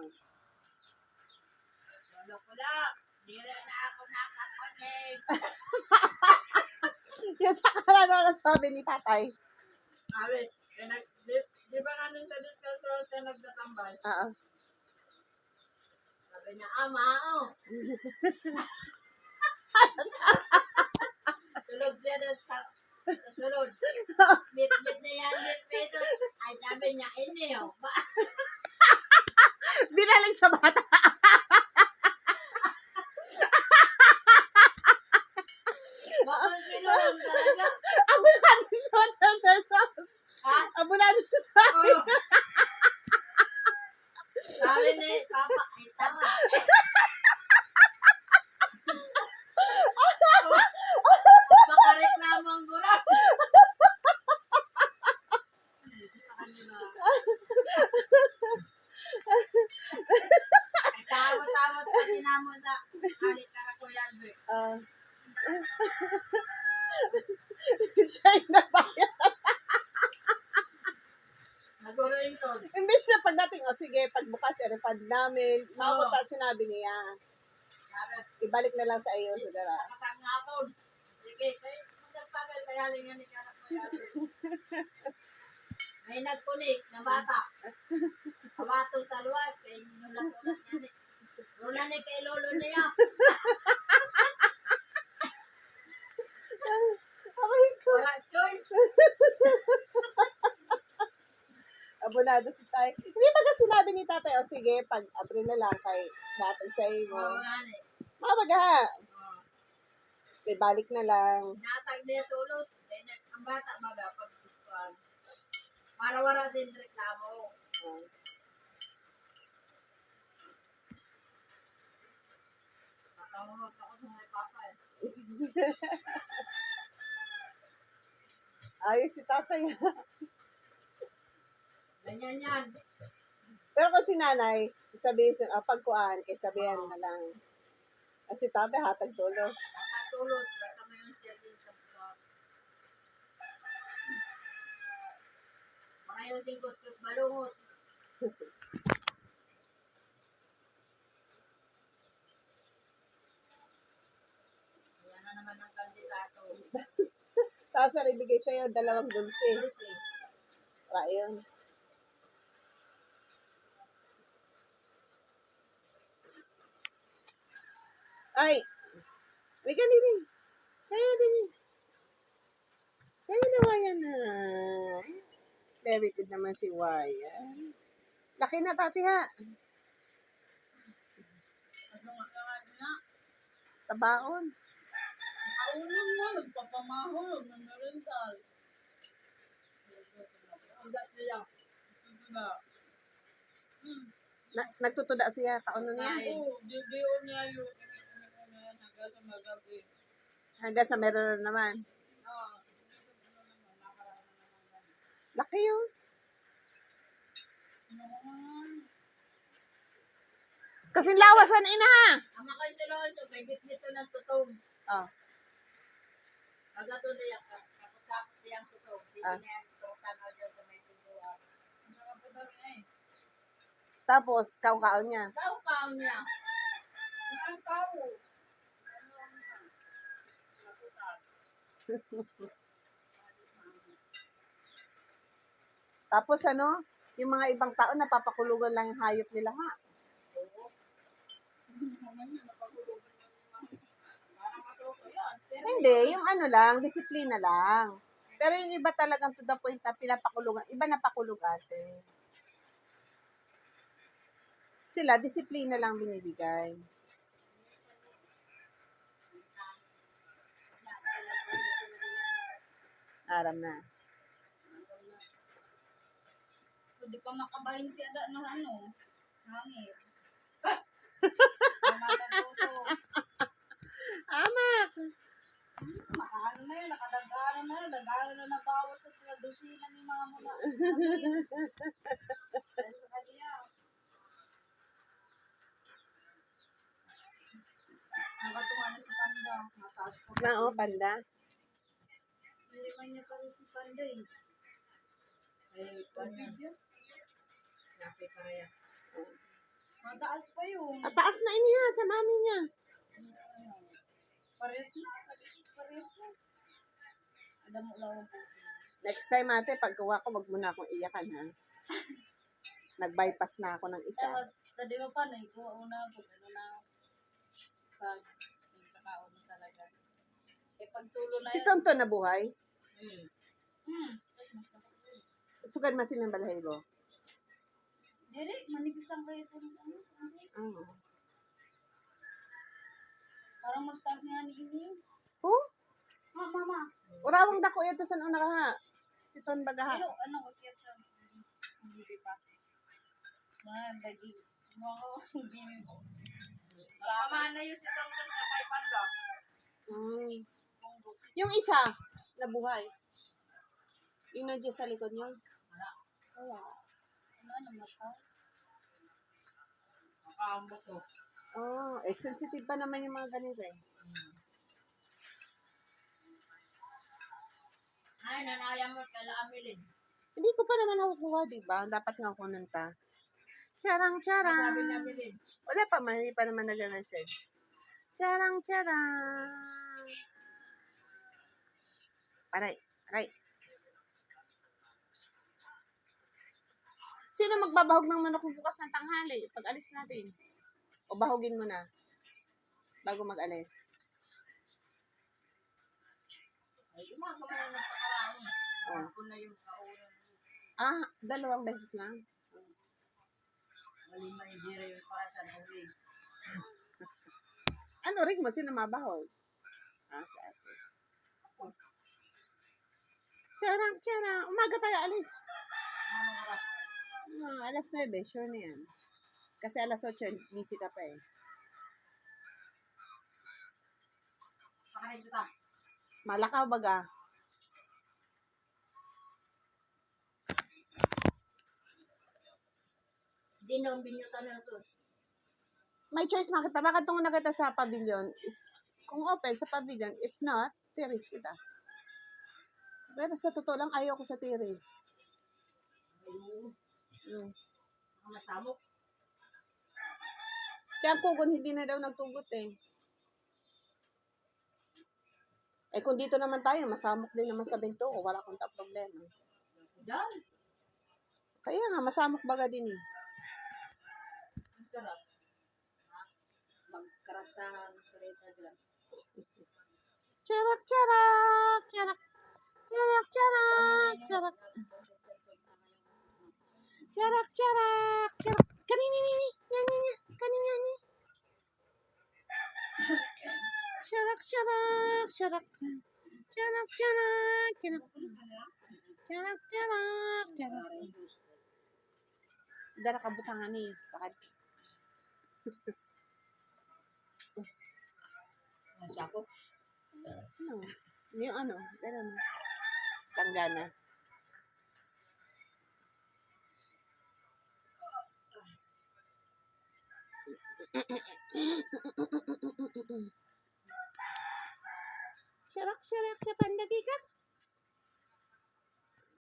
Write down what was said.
lang. Lolo ko lang. Di rin na ako nakakunig. Yung sa kanano sabi ni tatay. Awit, di ba namin sa discussion na nagtatambay? Oo. Sabi niya, ama, oh. Tulog siya doon sa sulod. Bit-bit na yan, bit-bit. Ay, sabi niya, ini, oh. Binaling sa bata. Bakit sinulong talaga? Abunado siya ng pesos. Ha? Abunado siya tayo. Oh. Sabi ni Papa, ay tara. Makareklamo ang gura. Ay tawat-tawat pa tinamo sa alit na Kuya Albert. Siya yung nabayad. Naguro yung ton. Imbis na pagdating, sige, pagbukas, i-refund namin. Makuta, sinabi niya. Ibalik na lang sa iyo, sa dara. Nakasang hapon. Sige, kayo magpagpagal kaya lingan ni Kuya Albert. May nagkunik na bata. Kabatong sa luwas. Kaya nulat-ulat niya ni. Runa ni kay lolo niya. Aray ko. Wala choice. Abonado si tayo. Hindi ba kasi sinabi ni tatay, sige, pag-abri na lang kay natin sa iyo. Oo nga ni. Mabaga. Ibalik na lang. Natag niya tulot. Ang bata maga pag-tutuan. Para wala din reklamo. Matawag ako sa mga papa eh. Ayos si tatay. Ganyan yan. Pero kung si nanay, sabihin siya, pagkuhan, kay sabihan na lang. Kasi tatay, hatag tulos. Nakatulot. Baka may yung siya din sa vlog. Mga yung singkos-kos balungot. Yan na naman ang kandidato. Tapos na ibigay sa'yo, 2 dulce. Kasi, Ayun. Ay! May ganun. Kaya din yun. Kaya naman yan na. Very good naman si Wayan. Laki na tati ha. Tabaon. kaunan na, nagpapamahol, nag-rental. Hanggang siya. Diba? Nagtutuda siya, kauno niya. Oo, diyo niya yung hanggang sa magabi. Hanggang sa meron na naman. Oo. Laki yun. Kasi lawasan ina ha. Ang mga kansilon, so may bitbit ng tutong. Oh. Pagkato na yan, kapag niyang tutong, hindi niya yung tutong tanaw dyan sa may tutuan. Tapos, kaon niya. Kao niya. Ang kao. Tapos ano, yung mga ibang tao napapakulugan lang yung hayop nila ha. Hindi, yung ano lang, disiplina lang. Pero yung iba talagang to the point na pinapakulugan, iba napakulog ate. Sila, disiplina lang binibigay. Aram na. Hindi pa makabayin ti ada na ano. Hangin. Amak! Mahal na yun, nakadagano na yun, nagano na nabawas sa dosina ni mama na. Dahil sa kanya. Nakatunga na si Panda. Mataas ko. Oo, panda. Hindi man niya pa rin si Panda eh. Eh, Panda. Napi parehas. Mataas pa yun. At taas na iniha sa mami niya. Pares na. Pares na. Alam mo lang po. Next time ate, pagkuha ko, wag mo na akong iyakan ha. Nag-bypass na ako ng isa. Tadi mo pa, ko una po. Ano na. Pag nagkakaon na talaga. Eh, pag sulo na Si yun. Tonton na buhay? Tapos mas nakapagod. Sugad masin ng balahibo? Dere, manipis ang kayo ito. Oo. Parang mas taas nga ni Imi. Oh? Mama. Urawang dako ito sa una ka ha. Si Ton bagaha. Pero ano, siya sa hindi pa. Mga dagi. Mga hindi mo. Mama na yun si Tongkong sa kay Panda. Yung isa, nabuhay. Yung nandiyan sa likod niya. Wala. Ano mata? Makaambo to. Oh, sensitive pa naman yung mga ganito eh. Ay, nanaya mo kala Amilin. Hindi ko pa naman nakukuha, di ba? Dapat nga kunan ta. Charang, charang. Sabi na Amilin. Wala pa man, hindi pa naman nag-message. Charang, charang. Aray, aray. Sino magbabahog ng manok bukas ng tanghali pag alis natin? O bahogin mo na bago mag-alis? Ay, gumagawa na nagkakaraan. Oh. Ako na yung kaunan. Ah, 2 beses lang. Mali maindira yung para sa huli. Ano rin mo? Sino mabahog? Ah, sa ate. Charang, charang. Umaga tayo alis. Anong oras? Alas 9, sure na yan. Kasi alas 8, busy ka pa eh. Sa kanil kita. Malakaw baga. Dinom, binyutan na ito. May choice makita. Bakit tungo na kita sa pavilion? It's, kung open sa pavilion, if not, terrace kita. Pero sa totoo lang, ayaw ko sa terrace. Mm. Masamok. Kaya ang kugon, hindi na daw nagtugot eh. Eh kung dito naman tayo, masamok din naman sa binto ko. Wala akong problema. Diyan. Kaya nga, masamok baga din eh. Ang sarap. Magkarastahan. Kareta dyan. Charak, charak, charak. Charak, charak, charak. Charak, charak, charak. Kanini, nini. Nya. Kanini, ni. Charak, charak, charak. Charak, charak, charak. Charak, charak, charak. Dara kabutangan ni. Bakit? Ang sakop. Ano? Yung ano? Ganun. Tanggana. Charak, charak, siya pandagi ka.